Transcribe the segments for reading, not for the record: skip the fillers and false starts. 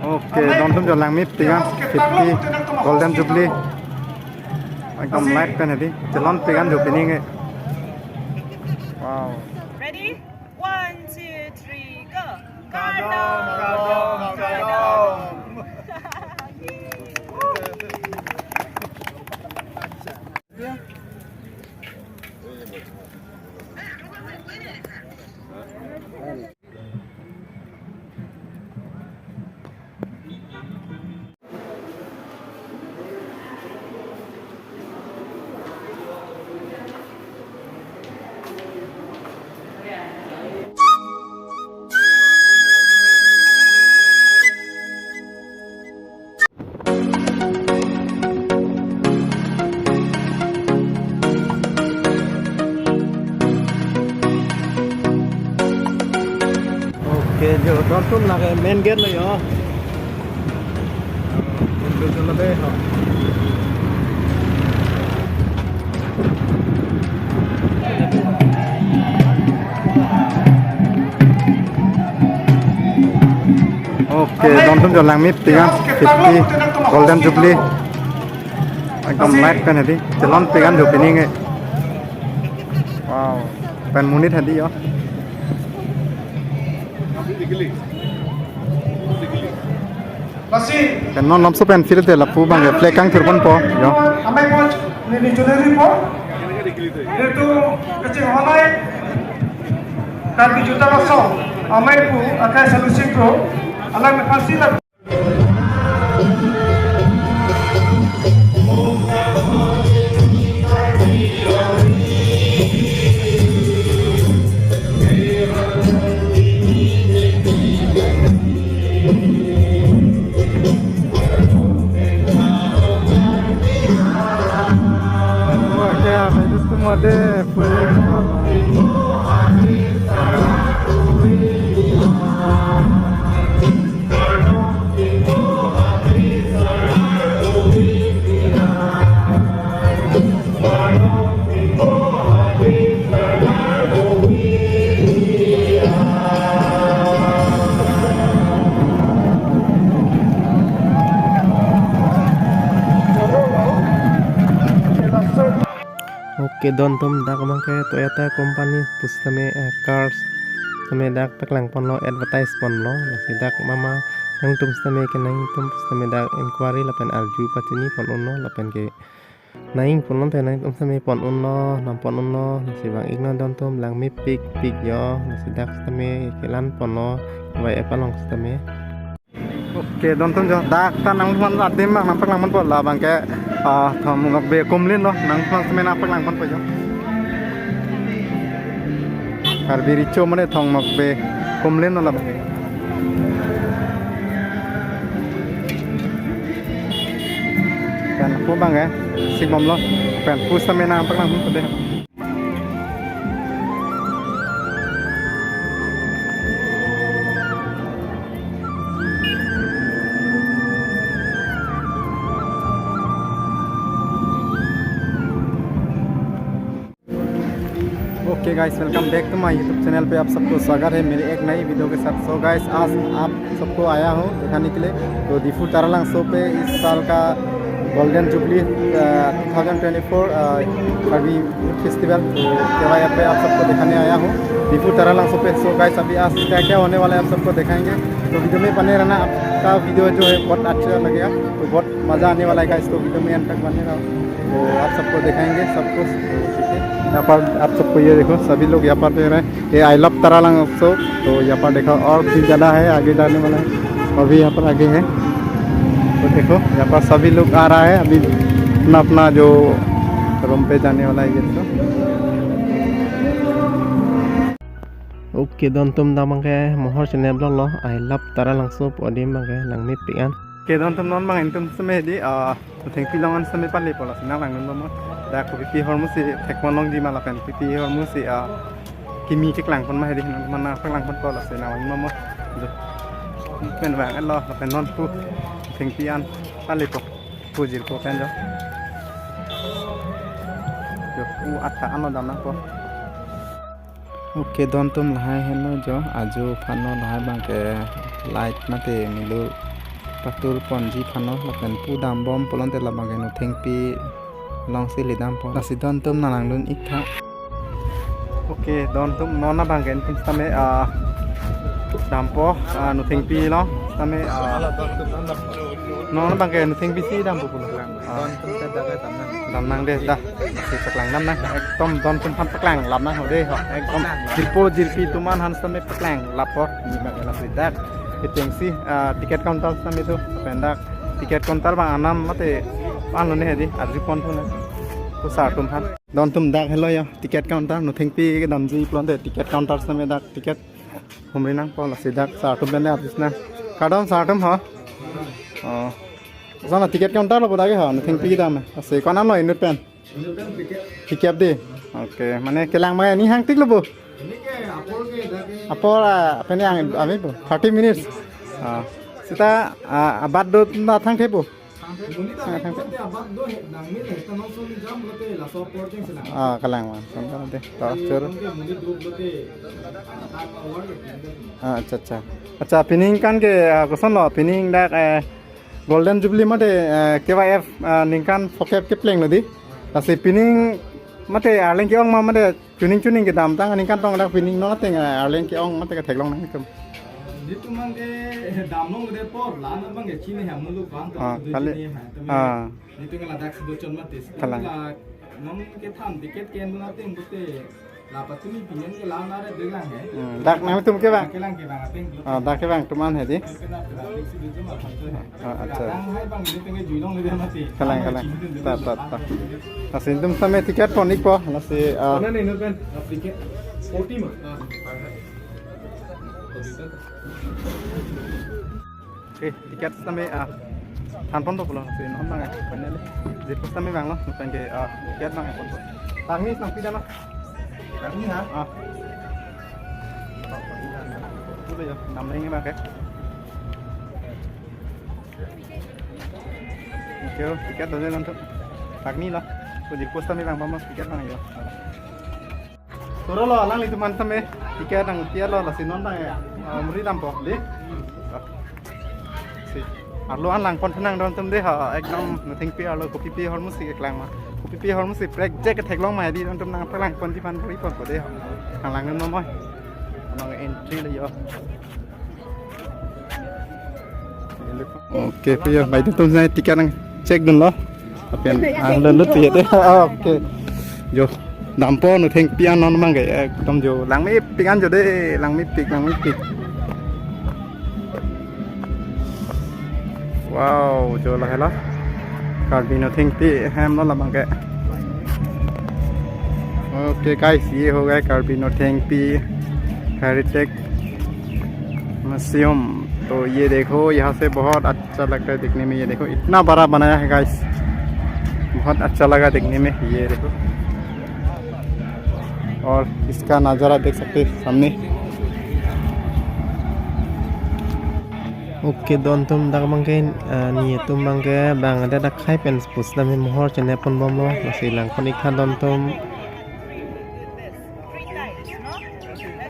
Oke, nonton jalan mit tiga 50 Golden Jubilee. Ekdom light kan tadi. Jalan pegan jo pininge. Wow. Ready? 1, 2, 3, go. Kadong, kadong, kadong. Oke, jo nonton lah ke main gate lah ya. Nonton lebih. Oke, nonton jalan mit tiga 50 Golden Jubilee. Ekdom light kan tadi. Jalan pegan jo pininge. Wow, pen munit tadi ya. Kan non nomso pen fil de la pu bang play kang turban po yo. Amai poj ni juneri po. Itu kecil honai. Tapi juta raso. Amai pu akai solusi pro. Alang pasti lah. Oke, don tum dak mangke Toyota company pustame cars tame dak paklang ponlo advertise ponlo nasi dak mama nang tum stame ke nang tum pustame dak inquiry lapen arju patini pon unno lapen ke naing ponon te nang tum stame pon unno nam pon unno nasi bang igna don tum lang mi pik yo nasi dak stame ke lan ponlo wai epalong stame. Oke, don tum jo dak ta nang mon adim nang paklang mon pon la bang ke thom ngọc về kumlin lo nang phang semen apa lang pan pajo kar biri cho mane thong ngọc về kumlin lo kan pu bang ya sigmom lo pen pu semen apa lang pan pade. Okay guys, welcome back to my YouTube channel पे आप सबको स्वागत है मेरे एक नई वीडियो के साथ। सो गाइस, आज आप सबको आया हूँ दिखाने के लिए तो दीफू तारालांग शो पे इस साल का गोल्डन जुबली 2024 अभी फेस्टिवल केवाई पे आप सबको दिखाने आया हूँ दीफू तारालांग शो पे। सो गाइस, अभी आज क्या क्या होने वाला है आप सबको दिखाएंगे तो वीडियो में बने रहना। आपका वीडियो जो है बहुत अच्छा लगेगा तो बहुत मज़ा आने वाला है गाइस, तो वीडियो में अंत तक बने रहो तो आप सबको दिखाएंगे सब कुछ। यहाँ पर आप सबको ये देखो सभी लोग यहाँ पर दे रहे हैं ये आई लव तारालांग उत्सव। तो यहाँ पर देखो और भी ज़्यादा है आगे जाने वाला है अभी यहाँ पर आगे है तो देखो यहाँ पर सभी लोग आ रहा है अभी अपना अपना जो रूम पे जाने वाला है ये तो। Okay, don tum da mangke mohor channel blog lo I love Taralang so podi mangke lang mi pian. Oke, don tum non mang tum seme di theng pilongan seme pali pola sinang lang nom mo da ko pipi hormusi thekmonong di malapen pipi hormusi kimi tik lang pon ma hedi mana lang pon pola sinang lang mo pen wang lo pen non pu theng pian pali po pujir ko pen jo jo u atta ano dam na po. Oke, don tum lahai heno jo aju phano lahai bang ke light mate milu patul ponji phano lapen pu dam bom polon te labangai no thengpi long si lidam po nasi don tum nalang lun ikha oke don tum nona bangen tum same dam po no thengpi lo same nona bangen no thengpi si dam po pulo don tum te dagai dam nang de da si paklang nam nang ekdom don tum phan paklang lap nang ho de ho ekdom jirpo jirpi tuman han same paklang lap po ni bangen nasi dak Itengsi tiket counter sama itu pendak tiket counter bang anam mate anu nih di arji pon tuh nih tuh sartum kan don tum dak hello ya tiket counter nu thengpi ke damji plon de tiket counter sama dak tiket humri nang pon sidak sartum bende arjis na kadam sartum ha sana tiket counter lo bodage ha nu thengpi ke dam ase konam lo inut pen tiket de oke mane kelang mai ni hang tik lo bu Apor apa ni yang apa itu 30 minutes. Kita abad do na thang the bu. Kalang man. Sampai deh. Torture. Acha. Acha pinning kan ke kosan lo pinning dak golden jubilee mate KYF ningkan fokep ke pleng lo di. Kasi pinning mate arleng ki ong ma mate tuning ke dam tang ani kan tong dak pining no teng arleng ki ong mate ka theklong nang kem ditu mangge dam no de por lan mangge chine ha mulu ban to kali ditu ngala dak sido chon matis la nom ke tham tiket ken na teng bute la patuni pinen ke lan na re de lang he dak nang tum ke bang ke bang teng dak ke bang tuman he di acha dang hai bang ditu nge juilong le mati kalang ta asin tum same tiket pon ik po nasi na ni no ben tiket 40 ma oke tiket same than pon to pulo nasi non bang panel jit same bang lo pen ke tiket bang pon tang ni sang pidana tang ni ha tu bây giờ nằm đây các bạn cái kêu tiket đầu tiên untuk tang ni lah jadi pos same bang pon tiket bang yo Toro lo lang itu man same tiket ang tiar lo la sinon bang muri dam po di si arlo an lang pon thanang don tum de ha ekdom nothing pi arlo kopi pi hor musik eklang ma kopi pi hor musik prek jek ke theklong mai di don tum nang plang pon ti pan pori pon ko de ha ang lang no moi nang entry le yo oke pi yo bai tum sai tiket ang check dun lo apian ang len lut ti de oke yo dampo nu theng pian non mang cái tom jo lang mi pian jo de lang mi pik wow jo la hela carbino theng pi ham nó là bằng cái ok guys ये हो गया carbino theng pi heritage museum तो ये देखो यहाँ से बहुत अच्छा लगता है देखने में ये देखो इतना बड़ा बनाया है गाइस बहुत अच्छा लगा देखने में ये देखो और इसका नज़ारा देख सकते हैं सामने ओके दोन तुम दाग मंगे नी तुम मंगे बांग ada dak khai pen spus na me mohor chene pon bom lo masih lang kon ikha don tum 3 times, no?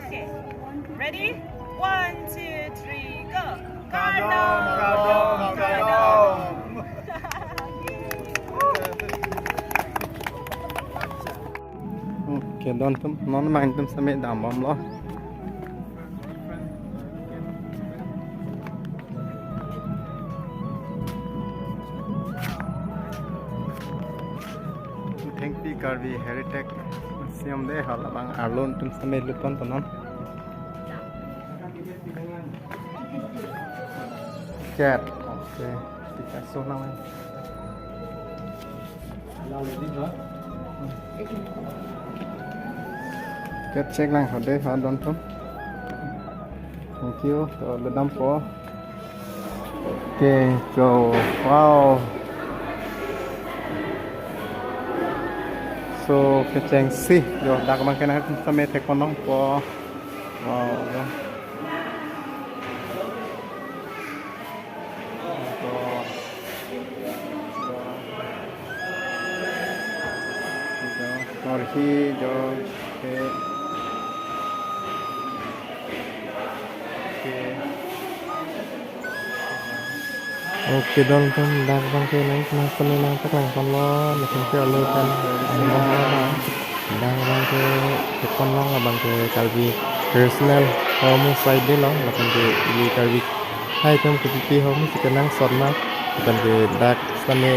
Okay. Ready? 1, 2, 3, go. Kadong. oke don tum non main tum sampai dam bom lo thank you Karbi heritage museum de hal bang arlon tum sampai lupon tonon cat oke kita so namanya kết check lang ở đây họ đón thông thank you rồi lên đâm phố ok go wow so cái chàng si rồi đặc bằng cái này chúng ta thấy con nông phố wow rồi khi rồi Oke tonton dak bangke nang kena penenang teklang konlo lekin ke alukan dak bangke konlo bangke kalbi personal homo side lo lekin ke ili kalbi hai tom ke pipi homo sikenang sorma lekin ke dak stane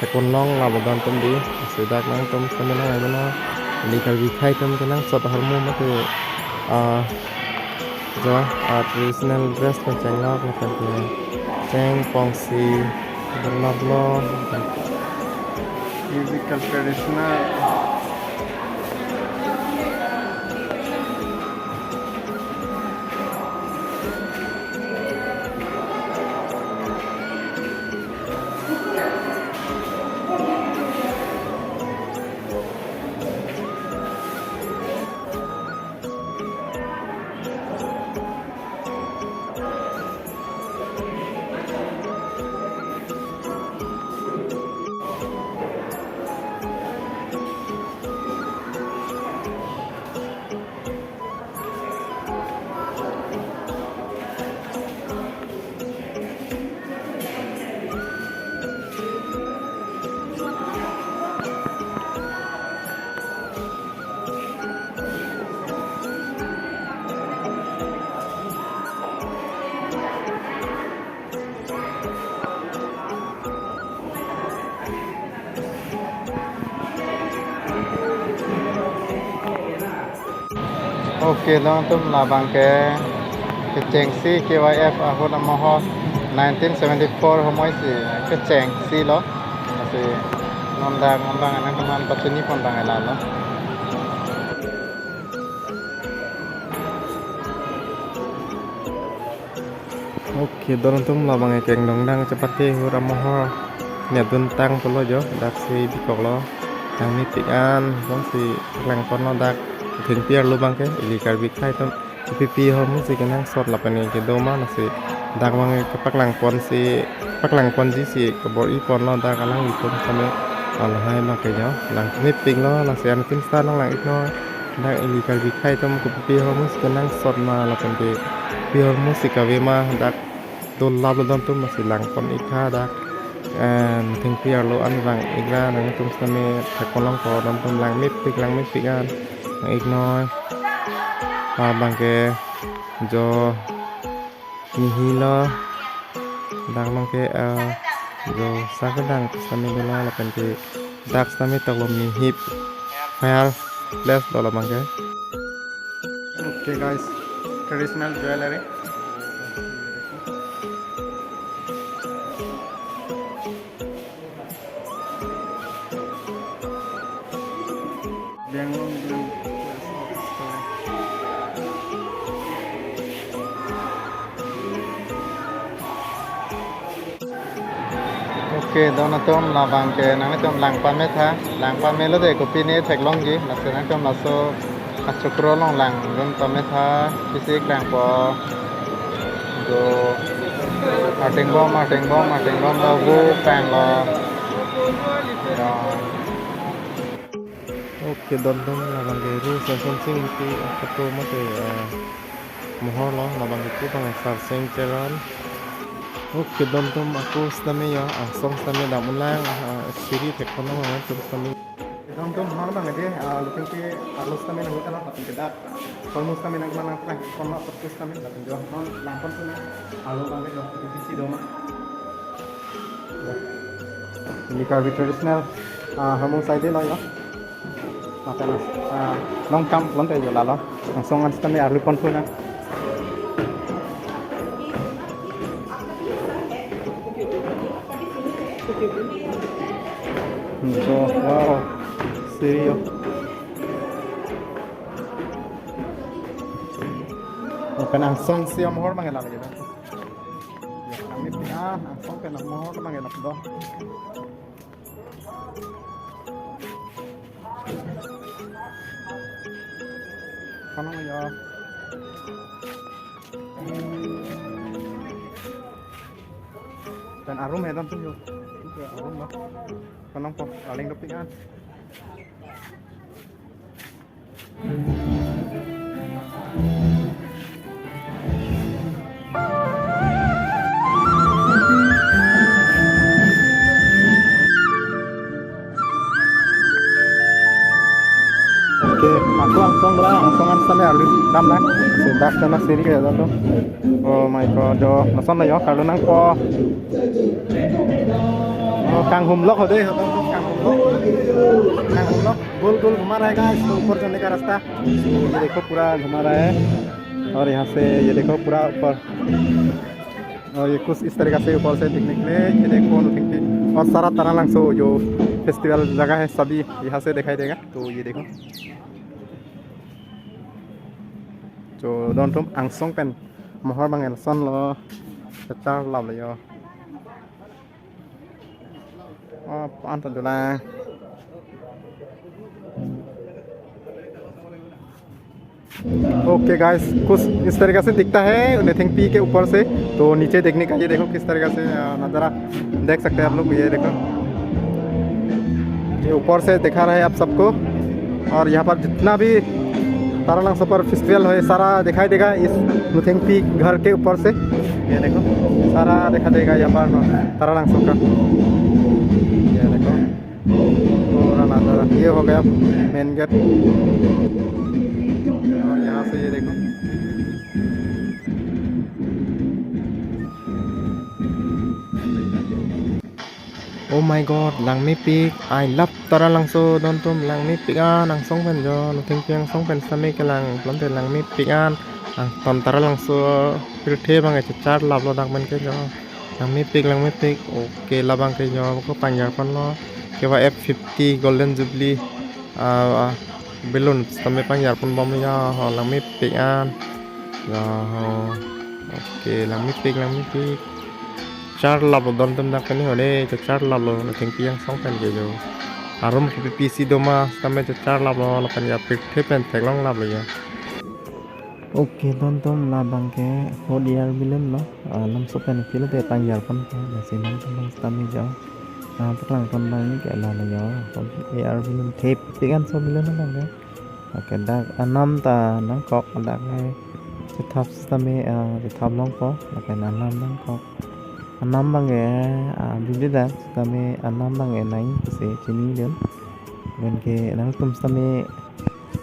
konlong la bodon tom di sedak nang tom stane nang ayono ili kalbi hai tom kenang sot hormo mate jo traditional dress kencang lo lekin ke Ceng Pongsi Berlablo musical traditional Oke teman-teman lah bangke keceng si KYF ahun amoho 1974 homoy si keceng si lo masih nondang anak teman pacuni pondang elalo. Oke teman-teman lah bangke keng dongdang cepat ke hura moho niat bentang polo jo dak si bikok lo yang mitikan dong si lengkon lo dakถึงเปียรู้บางแค่อีการวิจัยต้องปีๆเขาไม่สิกันนั่งสดหลับไปนี่ก็โดมานะสิดักบางก็ปักหลังปอนสิปักหลังปอนสิก็บอกอีปอนเราดักกำลังอีกคนทำให้เอาละให้มาเกี่ยวหลังไม่ปิงแล้วหลังเสียนขึ้นสตาร์หลังอีกน้อยดักอีการวิจัยต้องกับปีๆเขาไม่สิกันนั่งสดมาหลับเป็นปีเขาไม่สิกับเวมาดักโดนลับแล้วต้องมาสิหลังปอนอีกท่าดักถึงเปียรู้อันหลังอีกแล้วนั่งตุ้มสมัยถักคนลองขอดำตุ้มหลังไม่ปิงหลังไม่ปิงอันอีกน้อยบางแกจอมีฮีโร่ดักบางแกจอสักดังสมัยดอลลาร์เป็นที่ดักสมัยตกลงมีฮิปไฟร์เลสดอลลาร์บางแก Okay guys, traditional jewelry. Oke, dono tom la bangke nang tom lang pame tha, lang pame lo de kopi ne thek long ji, la se nang tom la so achokro long lang ron pame tha, kisik lang po do marting bom lo bu pan lo. Oke, dono la bangke ru se som sing ti foto mate mohor lo la bangke tu bang sar sing teran. Oke teman-teman aku sedang ya song sedang dah mulai siri tekno mana tu sedang teman-teman mana bang dia lupa ke alus sedang nak buat apa tidak kalau sedang nak mana apa kalau perlu sedang nak jual non langsung tu nak alus bang dia tu PC doma ini kalau tradisional kamu saya dia lah ya makan long kam lontai jual lah langsung an sedang alus pun tu nak so wow serio bukan langsung sih mohor mangelak gitu ya kami pindah langsung ke mohor mangelak doh kan ya dan arum ya tuh yuk arum lah kanang po aling dopingan teman sama alus dam nak sedak sana sini kayak gitu. Oh my god, do nasan lah ya kalau nang po. Oh kang humlok हो दे kang humlok गोल गोल घुमा रहा है गाइस तो ऊपर चढ़ने का रास्ता ये देखो पूरा घुमा रहा है और यहाँ से ये देखो पूरा ऊपर और ये कुछ इस तरीके से ऊपर से दिखने के लिए ये देखो और सारा तरह लांगसो जो फेस्टिवल जगह है सभी यहाँ से दिखाई देगा तो ये देखो जो don tum angsong pen mohor bangel son lo setar lam le yo pan ta dula okay guys कुछ इस तरीके से दिखता है नेथिंग पी के ऊपर से तो नीचे देखने का ये देखो किस तरीके से नज़ारा देख सकते हैं आप लोग ये देखो ये ऊपर से दिखा रहा है आप सबको और यहाँ पर जितना भी तारालांग सुपर फेस्टिवल है सारा दिखाई देगा इस नेथिंग पी घर के ऊपर से ये देखो सारा दिखा देगा यहाँ पर तारालांग का ये देखो पूरा नज़ारा ये हो गया मेन गेट यहाँ से ये देखो Oh my god, lang mi pik I love tara lang so don tum lang mi pik an ang song pen jo no ting piang song pen sami ke lang lom te lang mi pik an ang ton tara lang so pir the bang e char lab lo dak men ke jo lang mi pik okay labang ke jo ko panjar kon lo ke wa F50 golden jubilee balloon sami panjar pon bom ya lang mi pik an ya okay lang mi pik चार लाभ दम दम ना कहीं होने जो चार लाभ लो लेकिन कि yang song pen gitu आरम के पीसी दोमा तमें जो चार लाभ लो लेकिन या पिट्ठे पेन तेगलों लाभ लो ओके दम लाभंग के हो दियार बिलम लो नम सोपेन फिल ते panjar pon के जैसे नम तम तमें जाओ पकड़ां पन बांगी के ला लो यार बिलम टेप पिगन सो बिलम ना के ओके दा नाम ता नम कॉक दा के थाप तमें थाप लोंग को लेकिन नाम नम Kock enam bang ya bibli dah kami enam bang ya naik se sini dan ke nang tum sami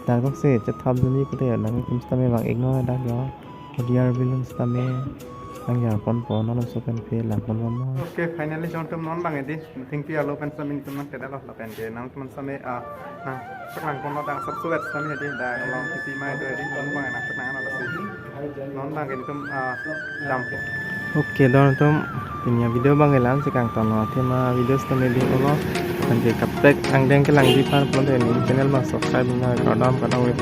dah kok se cetab duni kita ya nang tum sami bang ignore dah ya dia bilang sami bang ya pon nang sopen pe lang pon okay finally zone तुम नॉन बांगे दी think P आलो पेन समिन तुम नन तेदा लो पेन के नंग तुम समे ना पकलांग कोन दा सब सुवेट समी दी दा लॉन्ग किसी माय दो दी कोन बांगे ना पकलांग ना नॉन बांगे तुम दम Oke don tum punya video bang elan sekarang tono tema video setelah di ono nanti kaptek ang deng kelang di pan pelon channel mas subscribe na kadam kadang web